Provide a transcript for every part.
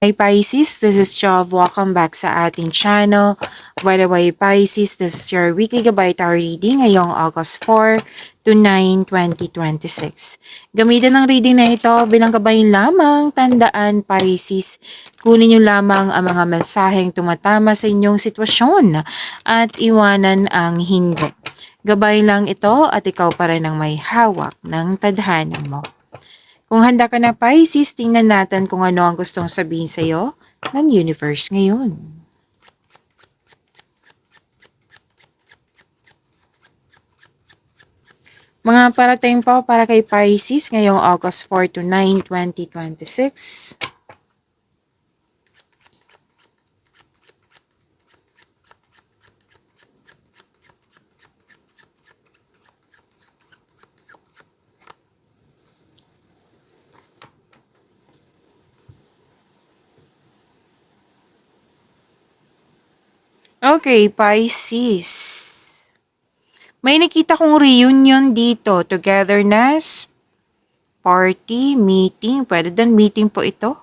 Hi Pisces, this is Jov. Welcome back sa ating channel. By the way, Pisces, this is your weekly gabay tarot reading ngayong August 4 to 9, 2026. Gamitin ng reading na ito bilang gabay lamang. Tandaan, Pisces, kunin niyo lamang ang mga mensaheng tumatama sa inyong sitwasyon at iwanan ang hindi. Gabay lang ito at ikaw pa rin ang may hawak ng tadhana mo. Kung handa ka na, Pisces, tingnan natin kung ano ang gustong sabihin sa'yo ng universe ngayon. Mga parating po para kay Pisces ngayong August 4 to 9, 2026. Okay, Pisces. May nakita kong reunion dito. Togetherness, party, meeting. Pwede din meeting po ito.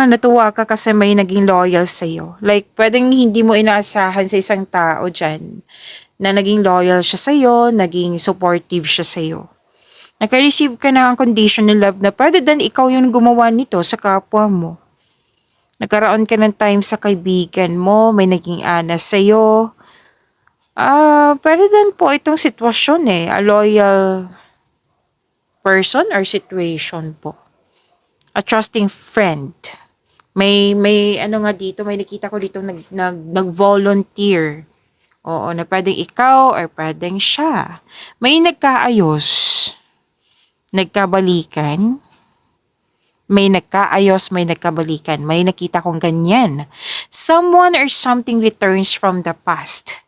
Natuwa ka kasi may naging loyal sa'yo. Like, pwedeng hindi mo inaasahan sa isang tao dyan na naging loyal siya sa'yo, naging supportive siya sa'yo. Naka-receive ka na ang conditional love na pwede din ikaw yung gumawa nito sa kapwa mo. Nagkaroon ka ng time sa kaibigan mo, may naging anas sa'yo. Pwede din po itong sitwasyon a loyal person or situation po. A trusting friend. May ano nga dito, may nakita ko dito nag-volunteer. Oo, na pwedeng ikaw or pwedeng siya. May nagkaayos, nagkabalikan, may nagkaayos, may nagkabalikan. May nakita kong ganyan. Someone or something returns from the past.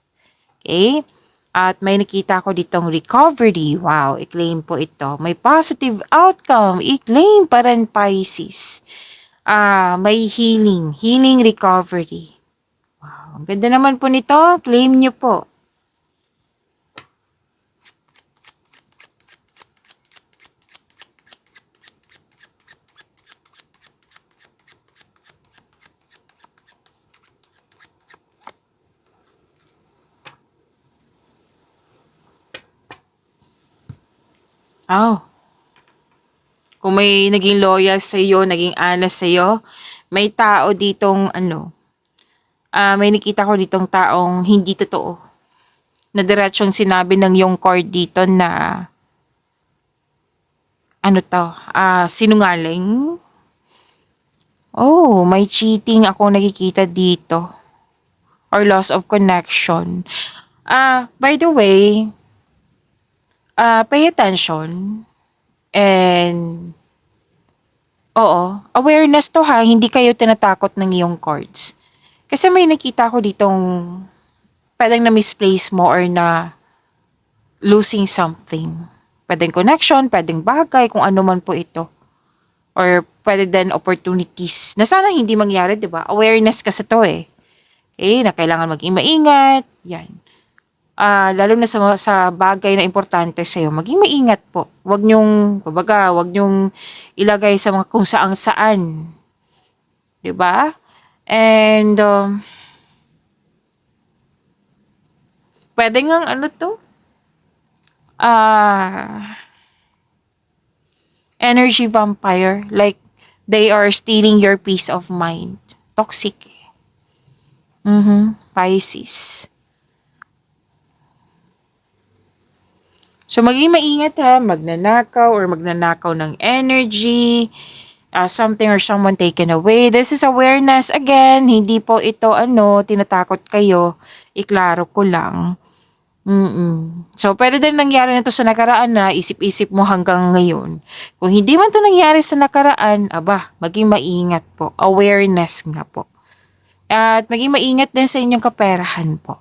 Okay? At may nakita ko ditong recovery. Wow, i-claim po ito. May positive outcome. I-claim pa rin, Pisces. May healing recovery. Wow, ang ganda naman po nito. Claim nyo po. Oh, kung may naging loyal sa iyo, naging honest sa iyo, may tao ditong may nakita ko ditong taong hindi totoo. Na diretsong sinabi ng yung card dito na sinungaling. Oh, may cheating ako nakikita dito. Or loss of connection. By the way, pay attention. And oo, awareness to ha, hindi kayo tinatakot ng iyong cards. Kasi may nakita ko ditong pwedeng na misplace mo or na losing something. Pwedeng connection, pwedeng bagay, kung ano man po ito. Or pwede din opportunities na sana hindi mangyari, di ba? Awareness kasi to na kailangan maging maingat, yan. Lalo na sa bagay na importante sa'yo, maging maingat po. Huwag nyong ilagay sa mga kung saan. Di ba? And, pwede ngang energy vampire. Like, they are stealing your peace of mind. Toxic. Pisces. So, maging maingat ha. Magnanakaw ng energy. Something or someone taken away. This is awareness. Again, hindi po ito tinatakot kayo. Iklaro ko lang. So, pwede din nangyari na to sa nakaraan na isip-isip mo hanggang ngayon. Kung hindi man to nangyari sa nakaraan, maging maingat po. Awareness nga po. At maging maingat din sa inyong kaperahan po.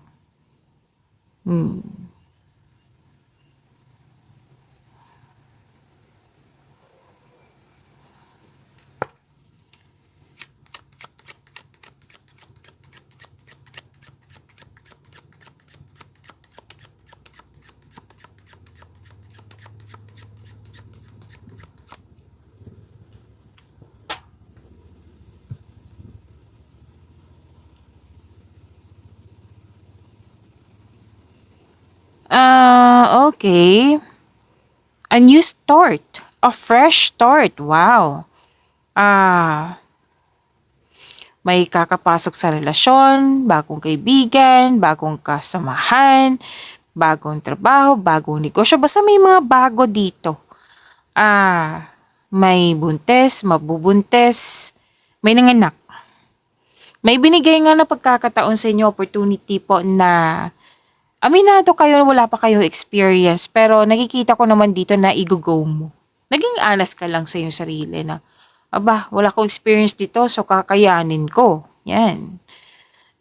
Okay. A new start. A fresh start. Wow. Ah, may kakapasok sa relasyon, bagong kaibigan, bagong kasamahan, bagong trabaho, bagong negosyo. Basta may mga bago dito. May buntes, mabubuntes, may nanganak. May binigay nga na pagkakataon sa inyo, opportunity po na aminado kayo, wala pa kayong experience, pero nakikita ko naman dito na i-go mo. Naging honest ka lang sa iyong sarili na, aba, wala akong experience dito, so kakayanin ko. Yan.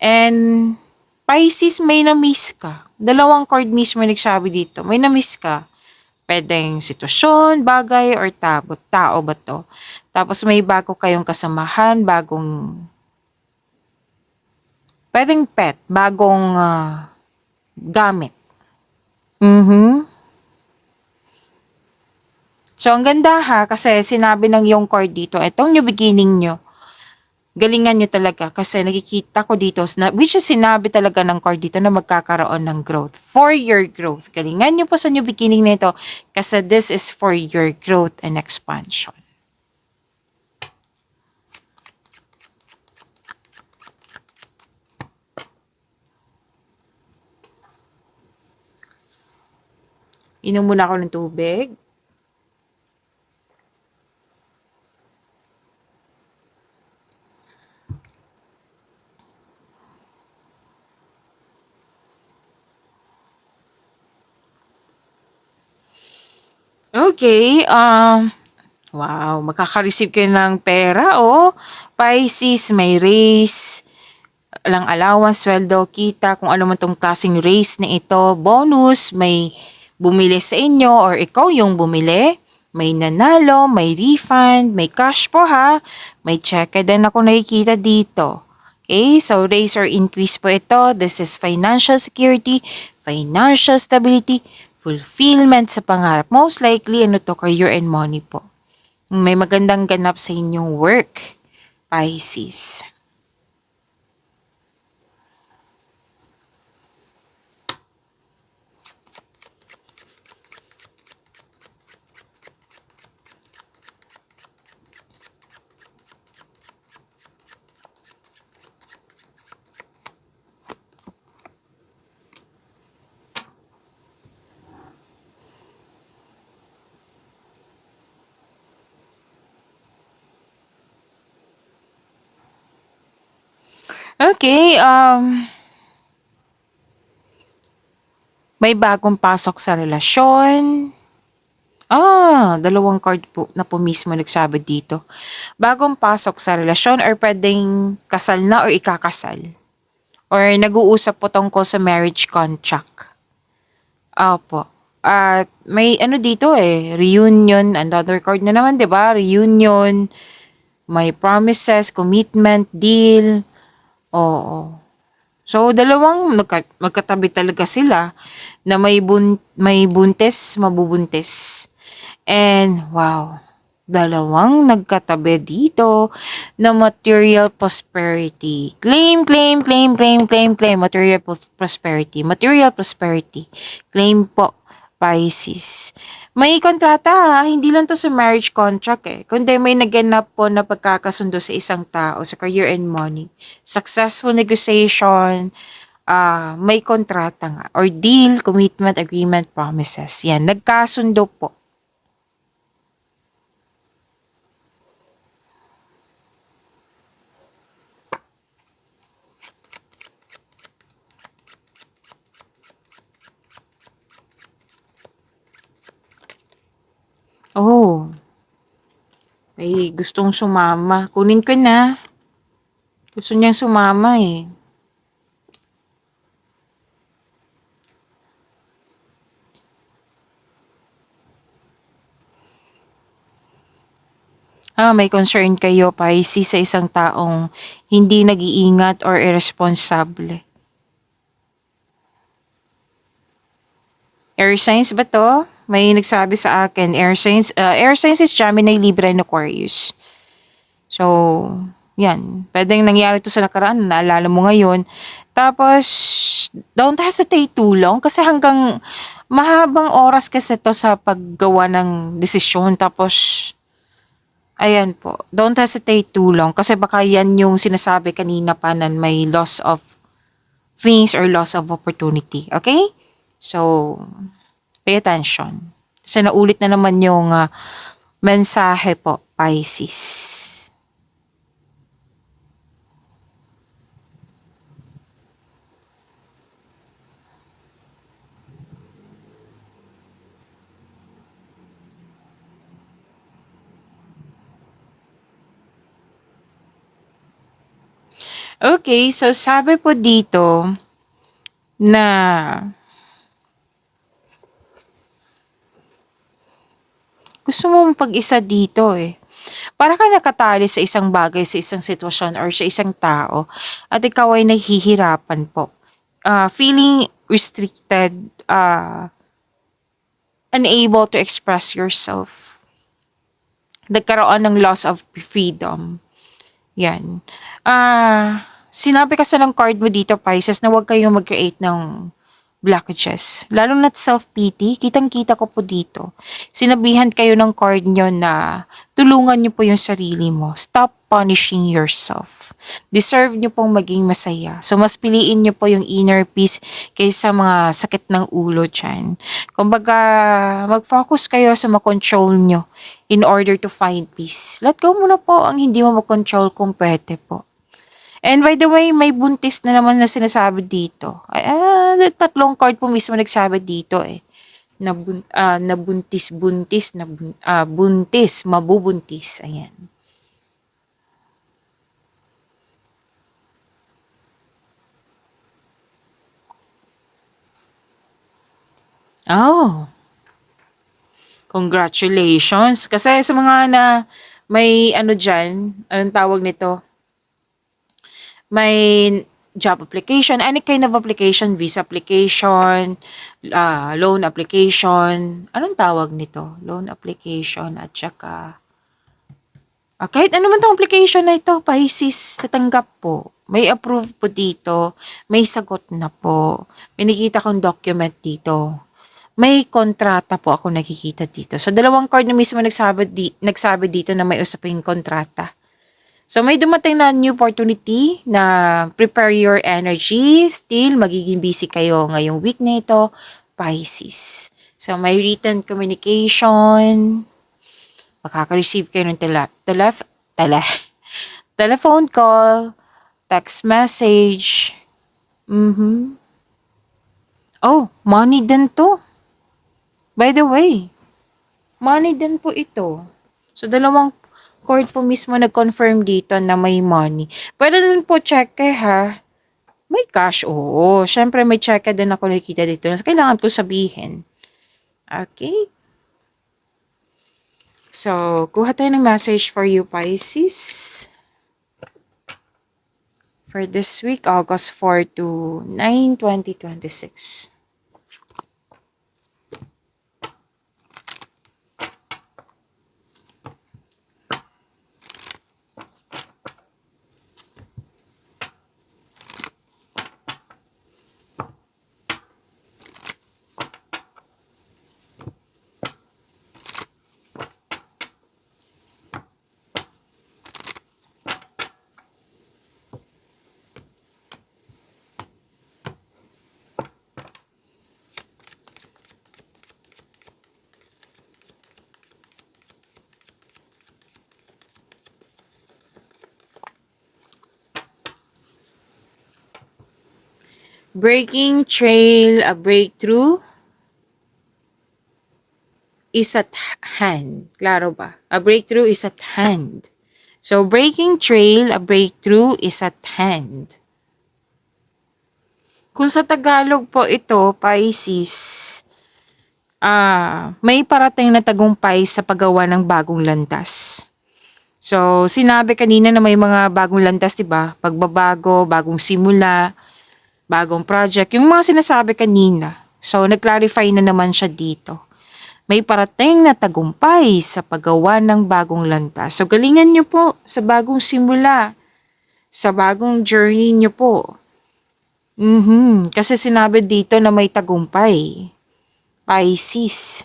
And Pisces, may na-miss ka. Dalawang card mismo nagsabi dito. May na-miss ka. Pwedeng sitwasyon, bagay, or tao ba to? Tapos may bago kayong kasamahan, pwedeng pet, bagong gamit. Mhm. So, ang ganda ha, kasi sinabi ng yung card dito, itong new beginning nyo, galingan nyo talaga kasi nakikita ko dito, which is sinabi talaga ng card dito na magkakaroon ng growth. For your growth. Galingan nyo po sa new beginning nito kasi this is for your growth and expansion. Inom muna ako ng tubig. Okay, wow, makaka-receive kayo ng pera, oh. Pisces, may raise, lang allowance, sweldo, kita, kung ano man tong klaseng raise na ito, bonus, may bumili sa inyo or ikaw yung bumili, may nanalo, may refund, may cash po ha, may check din ako nakikita dito. Okay, so raise or increase po ito. This is financial security, financial stability, fulfillment sa pangarap. Most likely, ano to, career and money po. May magandang ganap sa inyong work, Pisces. Okay, may bagong pasok sa relasyon. Dalawang card po mismo nagsabi dito. Bagong pasok sa relasyon or pwedeng kasal na or ikakasal. Or nag-uusap po tungkol sa marriage contract. Opo. At may ano dito reunion, another card na naman, 'di ba? Reunion, may promises, commitment, deal. Oo. So, dalawang magkatabi talaga sila na may buntis, mabubuntis. And wow, dalawang nagkatabi dito na material prosperity. Claim, claim, claim, claim, claim, claim. Material prosperity. Material prosperity. Claim po, Pisces. May kontrata hindi lang to sa marriage contract kundi may naganap po na pagkakasundo sa isang tao sa career and money. Successful negotiation, may kontrata nga, or deal, commitment, agreement, promises. Yan, nagkasundo po. Oh, may gustong sumama. Kunin ko na. Gusto niyang sumama eh. May concern kayo, Pisces, sa isang taong hindi nag-iingat or irresponsible. Air signs ba to? May nagsabi sa akin, air signs is Gemini, Libra, and Aquarius. So, yan. Pwedeng nangyari to sa nakaraan, naalala mo ngayon, Tapos, don't hesitate too long kasi hanggang mahabang oras kasi to sa paggawa ng desisyon. Tapos, ayan po, don't hesitate too long kasi baka yan yung sinasabi kanina pa na may loss of things or loss of opportunity. Okay? So, pay attention. Kasi naulit na naman yung mensahe po, Pisces. Okay, so sabi po dito na gusto mo pag-isa dito eh. Para ka nakatali sa isang bagay, sa isang sitwasyon or sa isang tao at ikaw ay nahihirapan po. Feeling restricted, unable to express yourself. Nagkaroon ng loss of freedom. Yan. Sinabi kasi ng card mo dito, Pisces, na huwag kayong mag-create ng blockages. Lalo na't self-pity, kitang-kita ko po dito. Sinabihan kayo ng card nyo na tulungan nyo po yung sarili mo. Stop punishing yourself. Deserve nyo pong maging masaya. So, mas piliin nyo po yung inner peace kaysa mga sakit ng ulo dyan. Kumbaga, mag-focus kayo sa makontrol nyo in order to find peace. Let go muna po ang hindi mo makontrol kung pwede po. And by the way, may buntis na naman na sinasabi dito. Tatlong card po mismo nagsabi dito eh. Buntis, mabubuntis. Ayan. Oh, congratulations. Kasi sa mga na may dyan, anong tawag nito? May job application, any kind of application, visa application, loan application, anong tawag nito? Loan application at saka, kahit ano man tong application na ito, Pisces, tatanggap po. May approve po dito, may sagot na po. May nakikita kong document dito. May kontrata po ako nakikita dito. So, dalawang card na mismo nagsabi dito na may usaping kontrata. So, may dumating na new opportunity na prepare your energy. Still, magiging busy kayo ngayong week na ito, Pisces. So, may written communication. Makaka-receive kayo ng telephone call, text message. Oh, money din to. By the way, money din po ito. So, dalawang card po mismo nag-confirm dito na may money. Pwede din po check ha. May cash, oo. Syempre may check din ako nakikita dito na kailangan ko sabihin. Okay? So, kuha tayo ng message for you, Pisces. For this week, August 4 to 9, 2026. Breaking trail, a breakthrough is at hand. Klaro ba? A breakthrough is at hand. So, breaking trail, a breakthrough is at hand. Kung sa Tagalog po ito, Pisces, may parating na tagumpay sa paggawa ng bagong landas. So, sinabi kanina na may mga bagong landas, diba? Pagbabago, bagong simula, bagong project, yung mga sinasabi kanina. So, nag-clarify na naman siya dito. May parating na tagumpay sa paggawa ng bagong landas. So, galingan nyo po sa bagong simula, sa bagong journey nyo po. Kasi sinabi dito na may tagumpay. Pisces.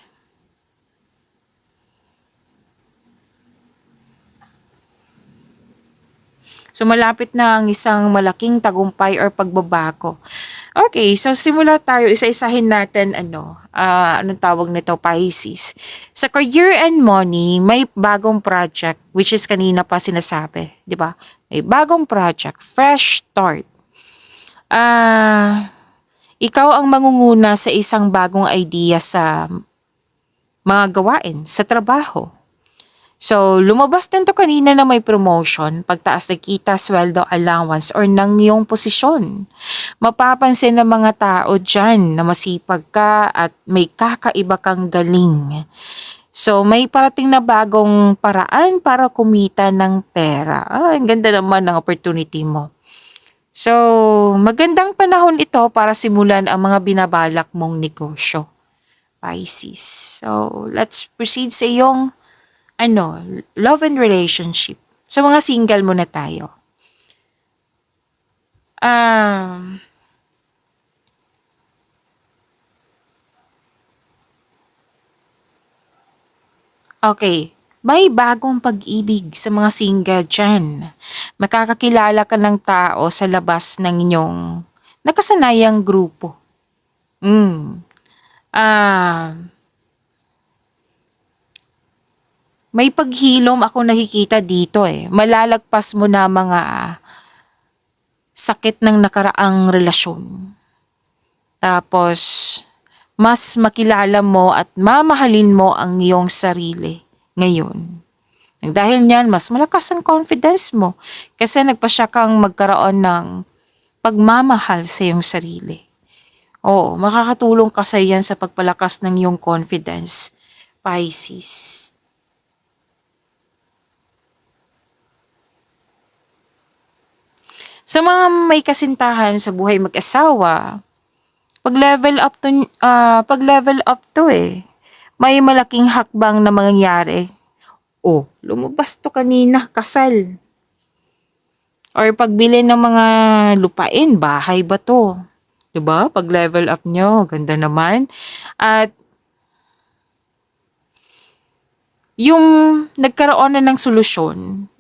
So malapit na ang isang malaking tagumpay or pagbabago. Okay, so simula tayo, isa-isahin natin anong tawag nito, Pisces. Sa career and money, may bagong project, which is kanina pa sinasabi, di ba? May bagong project, fresh start. Ikaw ang mangunguna sa isang bagong idea sa mga gawain, sa trabaho. So, lumabas din to kanina na may promotion, pagtaas ng kita, sweldo, allowance, or ng iyong posisyon. Mapapansin ng mga tao dyan na masipag ka at may kakaiba kang galing. So, may parating na bagong paraan para kumita ng pera. Ang ganda naman ng opportunity mo. So, magandang panahon ito para simulan ang mga binabalak mong negosyo, Pisces. So, let's proceed sa iyong love and relationship. Sa mga single muna tayo. Okay. May bagong pag-ibig sa mga single dyan. Makakakilala ka ng tao sa labas ng inyong nakasanayang grupo. May paghilom ako nakikita dito eh. Malalagpas mo na mga sakit ng nakaraang relasyon. Tapos, mas makilala mo at mamahalin mo ang iyong sarili ngayon. Dahil niyan, mas malakas ang confidence mo kasi nagpasya kang magkaroon ng pagmamahal sa iyong sarili. Oo, makakatulong kasi yan sa pagpalakas ng iyong confidence, Pisces. Sa mga may kasintahan sa buhay mag-asawa, pag-level up to eh. May malaking hakbang na mangyayari. Oh, lumabas to kanina, kasal. Or pagbili ng mga lupain, bahay ba to? 'Di ba? Pag-level up nyo, ganda naman. At yung nagkaroon na ng solusyon,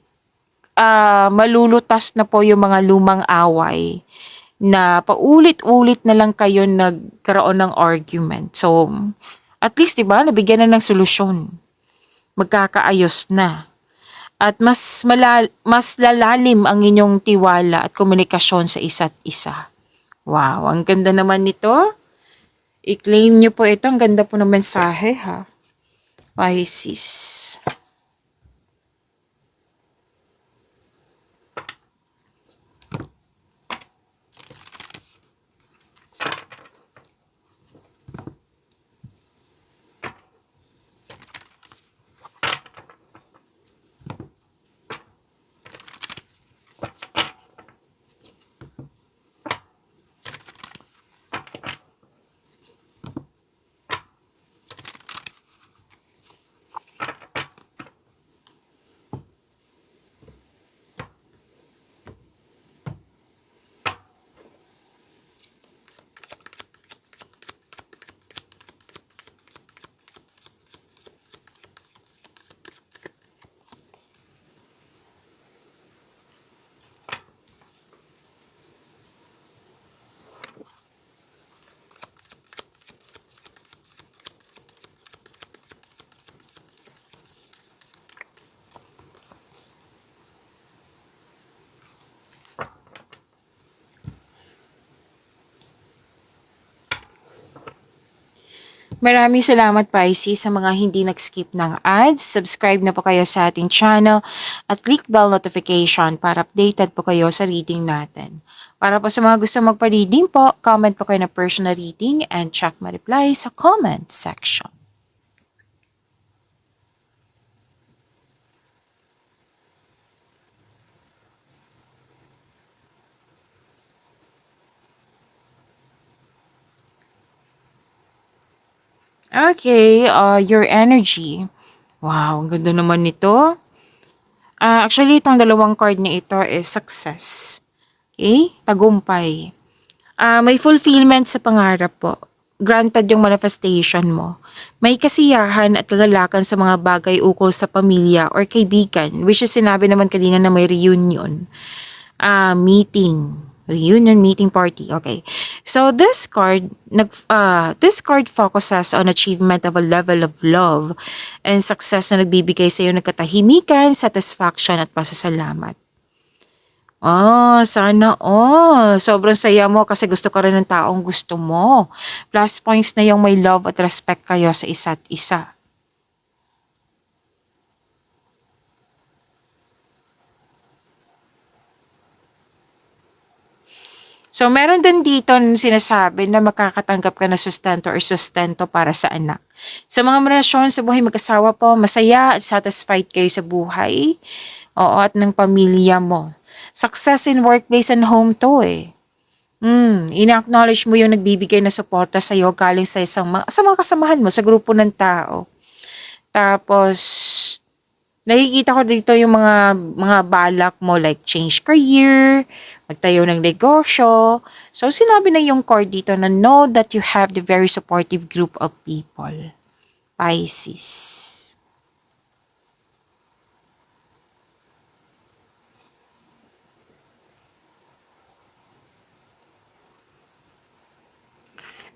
malulutas na po yung mga lumang away na paulit-ulit na lang kayo nagkaroon ng argument. So, at least, di ba, nabigyan na ng solusyon. Magkakaayos na. At mas lalalim ang inyong tiwala at komunikasyon sa isa't isa. Wow, ang ganda naman nito. I-claim nyo po ito. Ang ganda po ng mensahe, ha? Pisces. Maraming salamat, Pisces, sa mga hindi nag-skip ng ads. Subscribe na po kayo sa ating channel at click bell notification para updated po kayo sa reading natin. Para po sa mga gusto magpa-reading po, comment po kayo na personal reading and check my reply sa comment section. Okay, your energy. Wow, ang ganda naman nito. Actually, itong dalawang card na ito is success. Okay? Tagumpay. May fulfillment sa pangarap po. Granted yung manifestation mo. May kasiyahan at kagalakan sa mga bagay ukol sa pamilya or kaibigan, which is sinabi naman kanina na may reunion. Meeting. Reunion meeting party. Okay. So this card focuses on achievement of a level of love and success na nagbibigay sa iyo ng katahimikan, satisfaction at pasasalamat. Sana all. Sobrang saya mo kasi gusto ka rin ng taong gusto mo. Plus points na yung may love at respect kayo sa isa't isa. So, meron din dito sinasabi na makakatanggap ka na sustento or sustento para sa anak. Sa mga relasyon sa buhay mag-asawa po, masaya at satisfied kayo sa buhay. Oo, at ng pamilya mo. Success in workplace and home to eh. Ina-acknowledge mo yung nagbibigay na suporta sa'yo galing sa mga kasamahan mo, sa grupo ng tao. Tapos, nakikita ko dito yung mga balak mo like change career, magtayo ng negosyo. So, sinabi na yung card dito na know that you have the very supportive group of people. Pisces.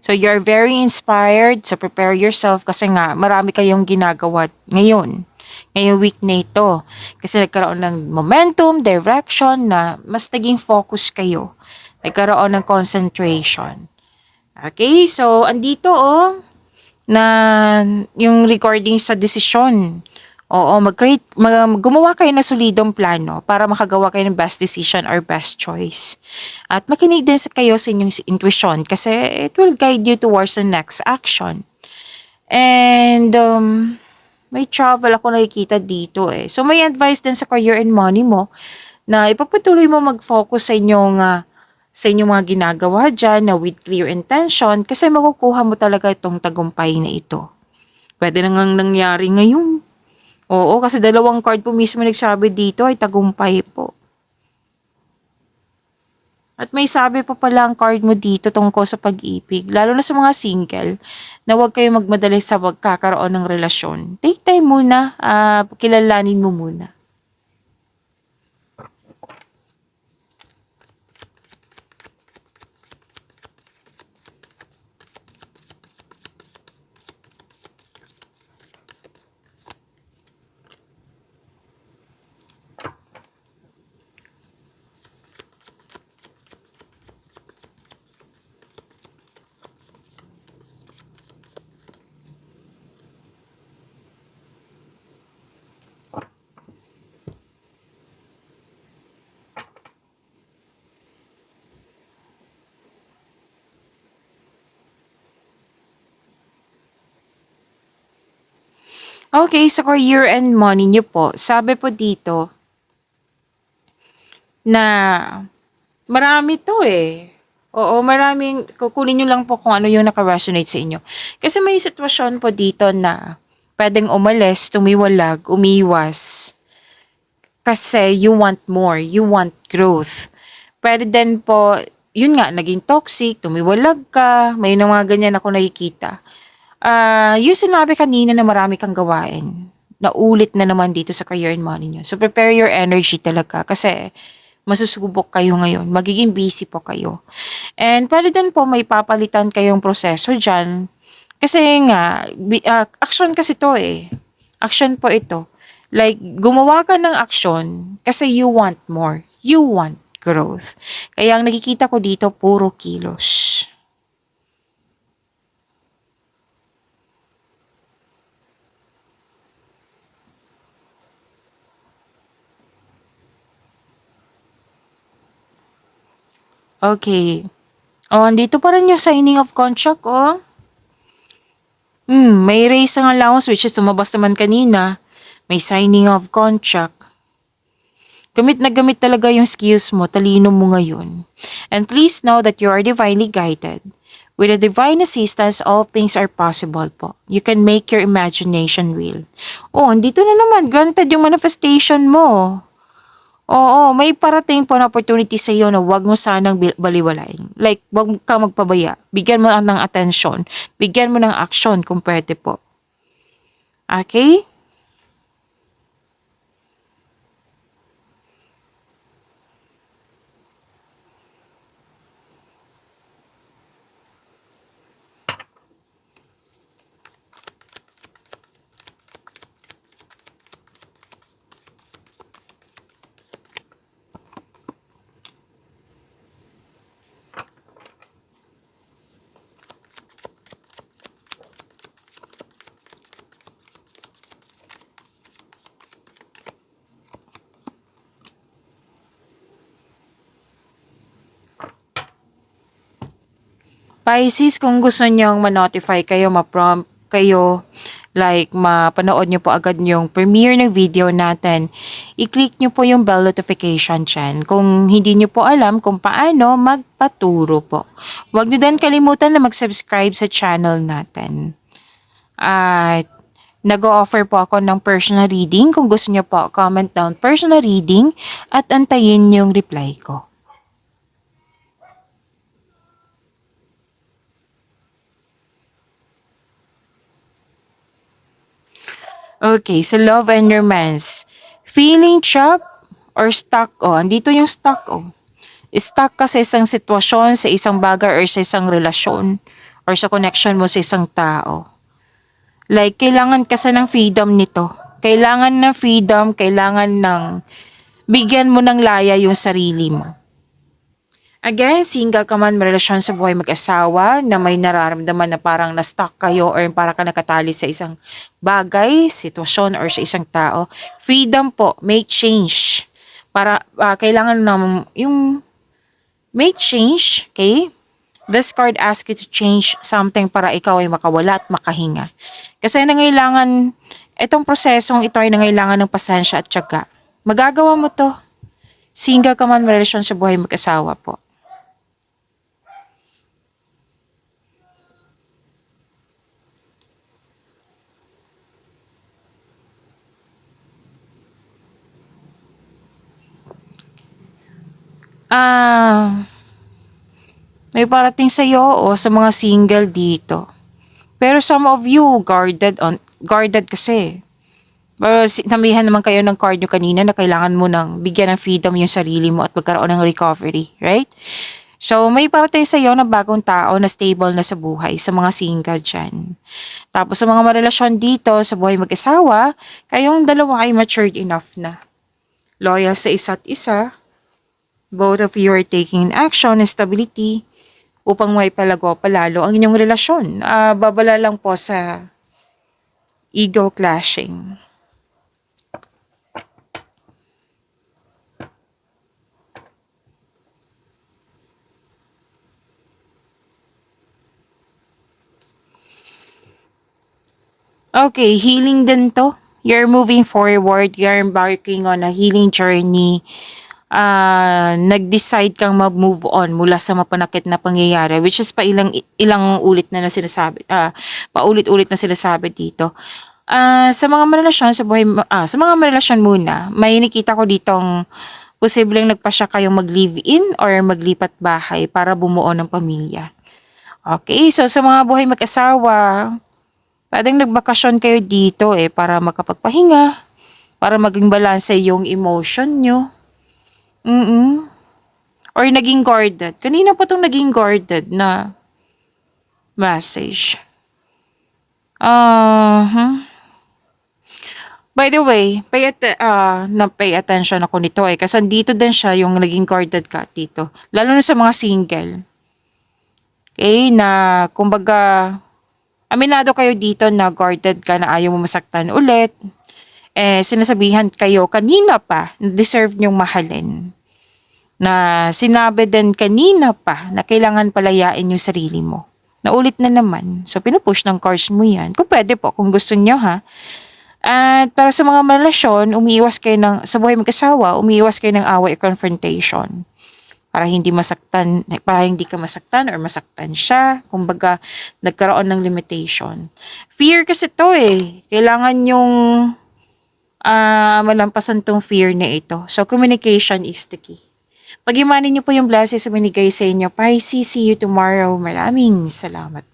So, you're very inspired. So, prepare yourself kasi nga marami kayong ginagawa ngayon. Ngayong week na ito. Kasi nagkaroon ng momentum, direction na mas naging focus kayo. Nagkaroon ng concentration. Okay, so andito na yung recording sa desisyon. Oo, gumawa kayo ng solidong plano para makagawa kayo ng best decision or best choice. At makinig din kayo sa inyong intuition kasi it will guide you towards the next action. And may travel ako nakikita dito eh. So may advice din sa career and money mo na ipagpatuloy mo mag-focus sa inyong mga ginagawa dyan na with clear intention kasi makukuha mo talaga itong tagumpay na ito. Pwede na ngang nangyari ngayon. Oo, kasi dalawang card po mismo nagsabi dito ay tagumpay po. At may sabi pa pala ang card mo dito tungkol sa pag-ibig, lalo na sa mga single, na huwag kayo magmadali sa pagkakaroon ng relasyon. Take time muna, kilalanin mo muna. Okay, sa career and money niyo po, sabi po dito na marami to eh. Oo, maraming, kukunin nyo lang po kung ano yung naka-resonate sa inyo. Kasi may sitwasyon po dito na pwedeng umalis, tumiwalag, umiwas. Kasi you want more, you want growth. Pwede din po, yun nga, naging toxic, tumiwalag ka, may mga ganyan ako nakikita. Yung sinabi kanina na marami kang gawain, naulit na naman dito sa career and money nyo. So prepare your energy talaga kasi masusubok kayo ngayon. Magiging busy po kayo. And pwede din po may papalitan kayong proseso dyan. Kasi nga, action kasi to eh. Action po ito. Like, gumawa ka ng action kasi you want more. You want growth. Kaya ang nakikita ko dito, puro kilos. Okay. Andito pa rin yung signing of contract, may raise ang allowance which is tumabas naman kanina. May signing of contract. Gamit na gamit talaga yung skills mo, talino mo ngayon. And please know that you are divinely guided. With a divine assistance, all things are possible po. You can make your imagination real. Andito na naman, granted yung manifestation mo. Oo, may parating po na opportunity sa iyo na wag mo sanang baliwalain. Like, wag ka magpabaya. Bigyan mo ng atensyon. Bigyan mo ng action kung pwede po. Okay? Pisces, kung gusto nyong ma-notify kayo, ma-prompt kayo, like mapanood nyo po agad yung premiere ng video natin, i-click nyo po yung bell notification dyan. Kung hindi nyo po alam kung paano, magpaturo po. Huwag nyo din kalimutan na mag-subscribe sa channel natin. At nag-o-offer po ako ng personal reading. Kung gusto nyo po, comment down personal reading at antayin yung reply ko. Okay, so love and romance. Feeling trapped or stuck? Oh, andito yung stuck. Oh. Stuck ka sa isang sitwasyon, sa isang bagay or sa isang relasyon or sa connection mo sa isang tao. Like, kailangan kasi ng freedom nito. Kailangan ng freedom, kailangan ng bigyan mo ng laya yung sarili mo. Again, single ka man, may relasyon sa buhay mag-asawa na may nararamdaman na parang na-stuck kayo or parang ka nakatali sa isang bagay, sitwasyon or sa isang tao. Freedom po, make change. Para kailangan ng yung make change, okay? This card asks you to change something para ikaw ay makawala at makahinga. Kasi nangailangan, itong prosesong ito ay nangailangan ng pasensya at tiyaga. Magagawa mo to. Single ka man, may relasyon sa buhay mag-asawa po. May parating sa iyo o sa mga single dito. Pero some of you guarded kasi. Pero namihan naman kayo ng card nyo kanina na kailangan mo ng bigyan ng freedom yung sarili mo at magkaroon ng recovery, right? So, may parating sa iyo na bagong tao na stable na sa buhay, sa mga single dyan. Tapos sa mga marelasyon dito, sa buhay mag-asawa, kayong dalawa ay matured enough na. Loyal sa isa't isa, both of you are taking action and stability upang may palago palalo ang inyong relasyon. Babala lang po sa ego clashing. Okay, healing din to. You're moving forward. You're embarking on a healing journey. Nag-decide kang mag-move on mula sa mapanakit na pangyayari, which is ilang ulit na sinasabi, paulit-ulit na sinasabi dito. Sa mga relasyon sa buhay, sa mga relasyon muna, may nakita ko ditong posibleng nagpasya kayong mag-live-in or maglipat bahay para bumuo ng pamilya. Okay, so sa mga buhay mag-asawa, pwedeng nagbakasyon kayo dito para makapagpahinga, para maging balanse yung emotion nyo. Or naging guarded. Kanina pa tong naging guarded na message. By the way, pay attention ako nito kasi dito din siya yung naging guarded ka dito. Lalo na sa mga single. Okay, na kumbaga, aminado kayo dito na guarded ka na ayaw mo masaktan ulit. Sinasabihan kayo kanina pa na deserve nyong mahalin. Na sinabi din kanina pa na kailangan palayain yung sarili mo. Naulit na naman. So, pinupush ng cards mo yan. Kung pwede po, kung gusto nyo ha. At para sa mga relasyon, sa buhay mag-asawa, umiiwas kayo ng away o confrontation. Para hindi ka masaktan or masaktan siya. Kumbaga, nagkaroon ng limitation. Fear kasi to Kailangan yung malampasan tong fear na ito. So, communication is the key. Pag-imanin niyo po yung blessings na binigay sa inyo. Pisces, see you tomorrow. Maraming salamat.